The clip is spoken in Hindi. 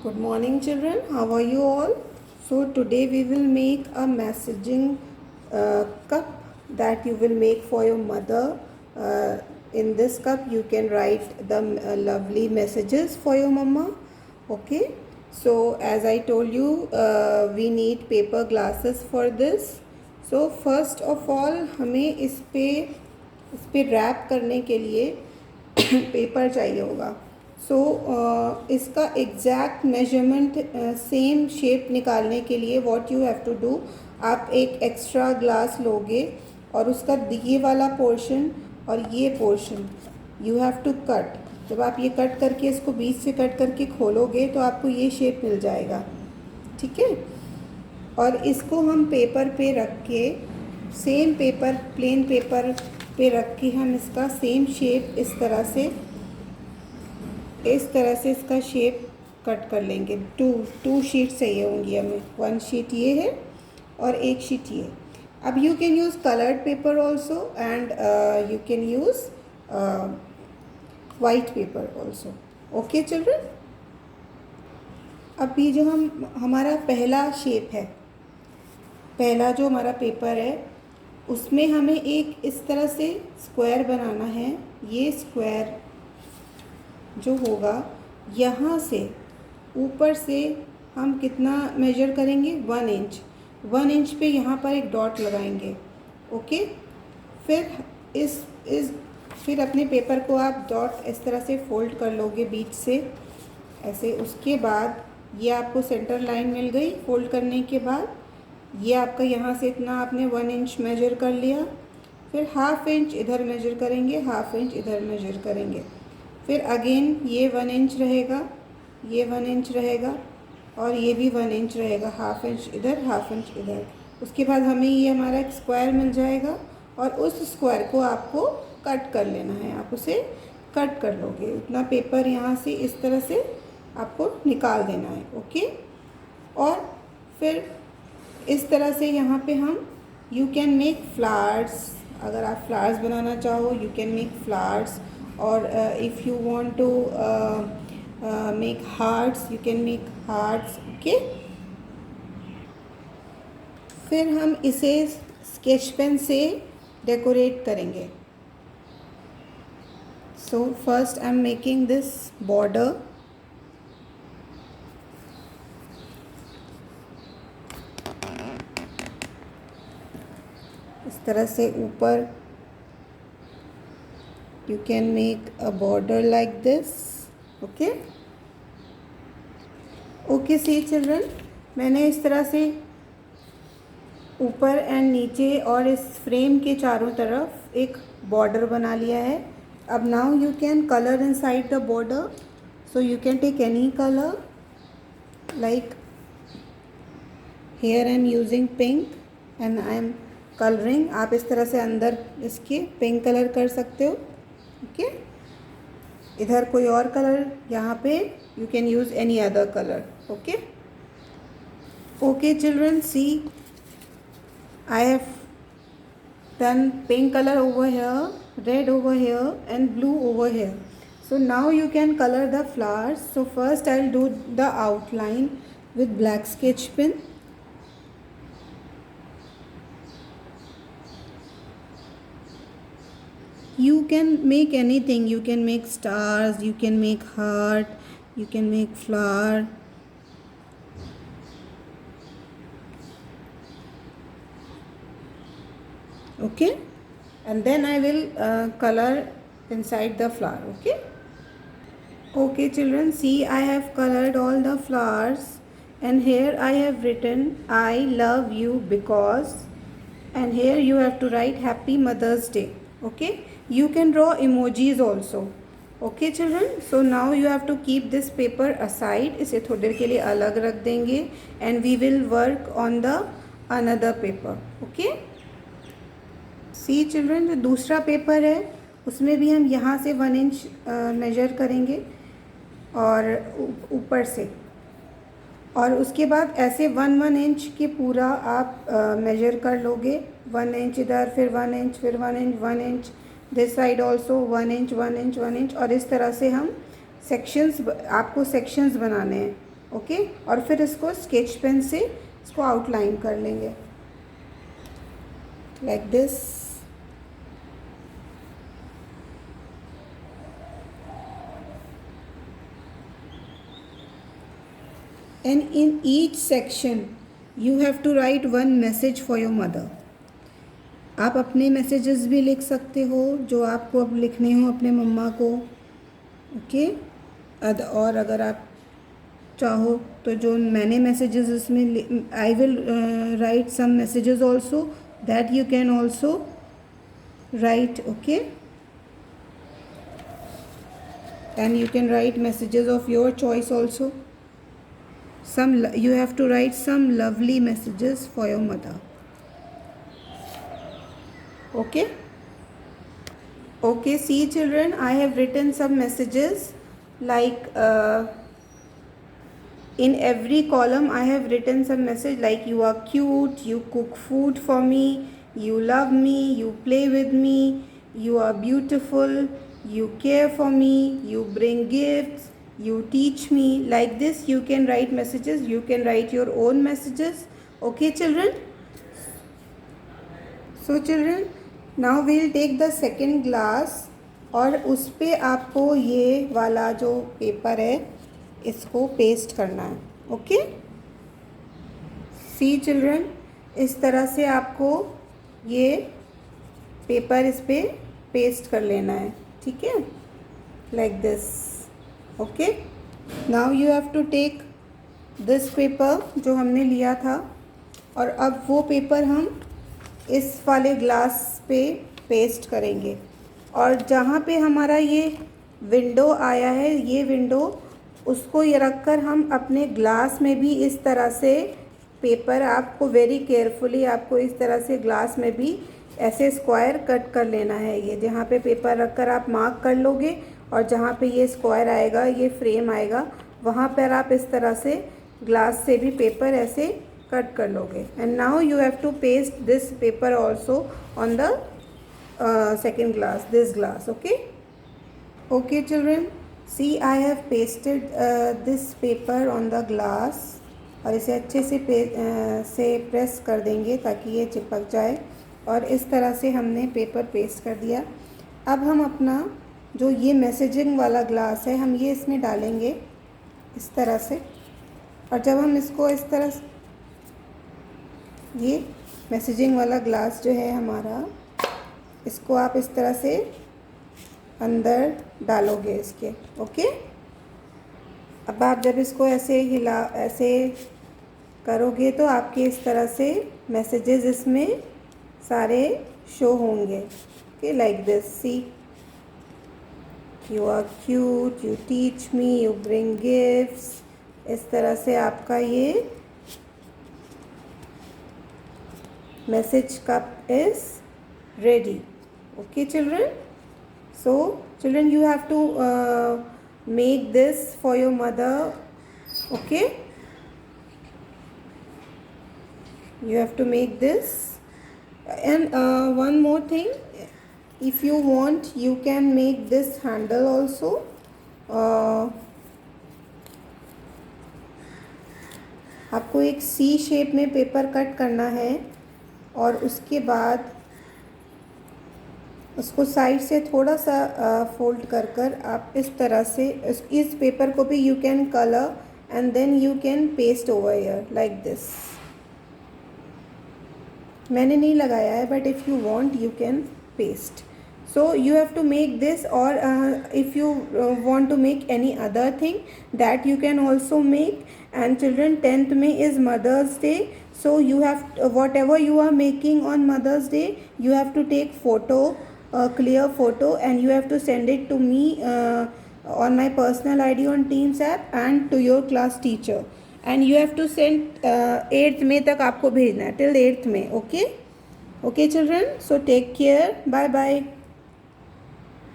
Good morning, children. How are you all? So today we will make a messaging cup that you will make for your mother. In this cup you can write the lovely messages for your mama. Okay. So as I told you, we need paper glasses for this. So first of all हमें इस पे रैप करने के लिए पेपर चाहिए होगा. सो इसका एग्जैक्ट मेजरमेंट सेम शेप निकालने के लिए what you have to do, आप एक एक्स्ट्रा ग्लास लोगे और उसका ये वाला पोर्शन और ये portion you have to cut. जब आप ये कट करके इसको बीच से कट करके खोलोगे तो आपको ये शेप मिल जाएगा. ठीक है. और इसको हम पेपर पे रख के सेम पेपर प्लेन पेपर पे रख के हम इसका सेम शेप इस तरह से इसका शेप कट कर लेंगे. टू शीट चाहिए होंगी हमें. वन शीट ये है और एक शीट ये. अब you can use coloured paper also and you can use white paper also. Okay children. अब ये जो हमारा पहला शेप है, पहला जो हमारा पेपर है उसमें हमें एक इस तरह से स्क्वायर बनाना है. ये स्क्वायर जो होगा यहाँ से ऊपर से हम कितना मेजर करेंगे, 1 इंच. 1 इंच पे यहाँ पर एक डॉट लगाएंगे. ओके. फिर अपने पेपर को आप डॉट इस तरह से फोल्ड कर लोगे बीच से ऐसे. उसके बाद ये आपको सेंटर लाइन मिल गई. फोल्ड करने के बाद ये आपका यहाँ से इतना आपने 1 इंच मेजर कर लिया. फिर हाफ इंच इधर मेजर करेंगे, हाफ इंच इधर मेजर करेंगे. फिर अगेन ये 1 इंच रहेगा, ये 1 इंच रहेगा और ये भी 1 इंच रहेगा. हाफ इंच इधर, हाफ इंच इधर. उसके बाद हमें ये हमारा एक स्क्वायर मिल जाएगा और उस स्क्वायर को आपको कट कर लेना है. आप उसे कट कर लोगे. उतना पेपर यहाँ से इस तरह से आपको निकाल देना है. ओके. और फिर इस तरह से यहाँ पे हम यू कैन मेक फ्लावर्स. अगर आप फ्लावर्स बनाना चाहो यू कैन मेक फ्लावर्स. और if you want to make hearts you can make hearts. okay. फिर हम इसे स्केच पेन से डेकोरेट करेंगे. So first I am making this border. इस तरह से ऊपर you can make a border like this. okay. okay, see children, मैंने इस तरह से ऊपर एंड नीचे और इस फ्रेम के चारों तरफ एक बॉर्डर बना लिया है. अब now you can colour inside the border. So you can take any colour like here I am using pink and I am coloring. आप इस तरह से अंदर इसके पिंक कलर कर सकते हो. ओके. इधर कोई और कलर, यहाँ पे you can use any other colour. Okay. Okay children, see I have done pink colour over here, red over here and blue over here. So now you can color the flowers. So first I'll do the outline with black sketch pen. You can make anything. You can make stars, you can make heart, you can make flower. Okay. And then I will color inside the flower. Okay. Okay children, see I have colored all the flowers and here I have written I love you because, and here you have to write Happy Mother's Day. Okay. You can draw emojis also. Okay children. So now you have to keep this paper aside. इसे थोड़ी देर के लिए अलग रख देंगे and we will work on the another paper. Okay. See children, जो दूसरा पेपर है उसमें भी हम यहाँ से 1 इंच मेजर करेंगे और ऊपर से, और उसके बाद ऐसे 1 इंच के पूरा आप मेजर कर लोगे. 1 इंच इधर, फिर 1 इंच, फिर 1 inch, 1 inch this side also 1 inch, 1 inch, 1 inch. और इस तरह से हम सेक्शंस, आपको सेक्शंस बनाने हैं. ओके। और फिर इसको स्केच पेन से इसको आउटलाइन कर लेंगे like this. And in each section you have to write one message for your mother. आप अपने मैसेजेस भी लिख सकते हो जो आपको अब लिखने हो अपने मम्मा को, ओके। और अगर आप चाहो तो जो मैंने मैसेजेस इसमें I will write some messages also that you can also write, okay. And you can write messages of your choice also. You have to write some lovely messages for your mother. Okay. Okay, see children, I have written some messages like in every column I have written some message like you are cute, you cook food for me, you love me, you play with me, you are beautiful, you care for me, you bring gifts, you teach me. Like this you can write messages, you can write your own messages. Okay children. So children, now we'll take the second glass और उस पे आपको ये वाला जो पेपर है इसको पेस्ट करना है, ओके। सी चिल्ड्रन, इस तरह से आपको ये पेपर इस पे पेस्ट कर लेना है, ठीक है, like this, okay. Now you have to take this paper जो हमने लिया था और अब वो पेपर हम इस वाले ग्लास पे पेस्ट करेंगे और जहाँ पे हमारा ये विंडो आया है, ये विंडो, उसको ये रख कर हम अपने ग्लास में भी इस तरह से पेपर, आपको वेरी केयरफुली आपको इस तरह से ग्लास में भी ऐसे स्क्वायर कट कर लेना है। ये जहाँ पे पेपर रख कर आप मार्क कर लोगे और जहाँ पे ये स्क्वायर आएगा, ये फ्रेम आएगा, वहाँ पर आप इस तरह से ग्लास से भी पेपर ऐसे कट कर लोगे। And now you have to paste this paper also on the second glass, this glass, okay. Okay children, see I have pasted this paper on the glass और इसे अच्छे से प्रेस कर देंगे ताकि ये चिपक जाए और इस तरह से हमने पेपर पेस्ट कर दिया। अब हम अपना जो ये मैसेजिंग वाला ग्लास है हम ये इसमें डालेंगे इस तरह से और जब हम इसको इस तरह, ये मैसेजिंग वाला ग्लास जो है हमारा, इसको आप इस तरह से अंदर डालोगे इसके, ओके। अब आप जब इसको ऐसे ऐसे करोगे तो आपके इस तरह से मैसेजेस इसमें सारे शो होंगे, okay, like this. See, you are cute, you teach me, you bring gifts, इस तरह से आपका ये message cup is ready. Okay children, so children you have to make this for your mother, okay. You have to make this and one more thing, if you want you can make this handle also. आपको एक सी शेप में पेपर कट करना है और उसके बाद उसको साइड से थोड़ा सा फोल्ड कर कर आप इस तरह से इस पेपर को भी you can colour and then you can paste over here like this. मैंने नहीं लगाया है but if you want you can paste. So you have to make this और if you want to make any other thing that you can also make. And children 10th में is mother's day, so you have whatever you are making on Mother's Day you have to take photo, a clear photo, and you have to send it to me on my personal ID on Teams app and to your class teacher, and you have to send 8th May तक आपको भेजना है, till 8th May, okay. Okay children, so take care, bye bye.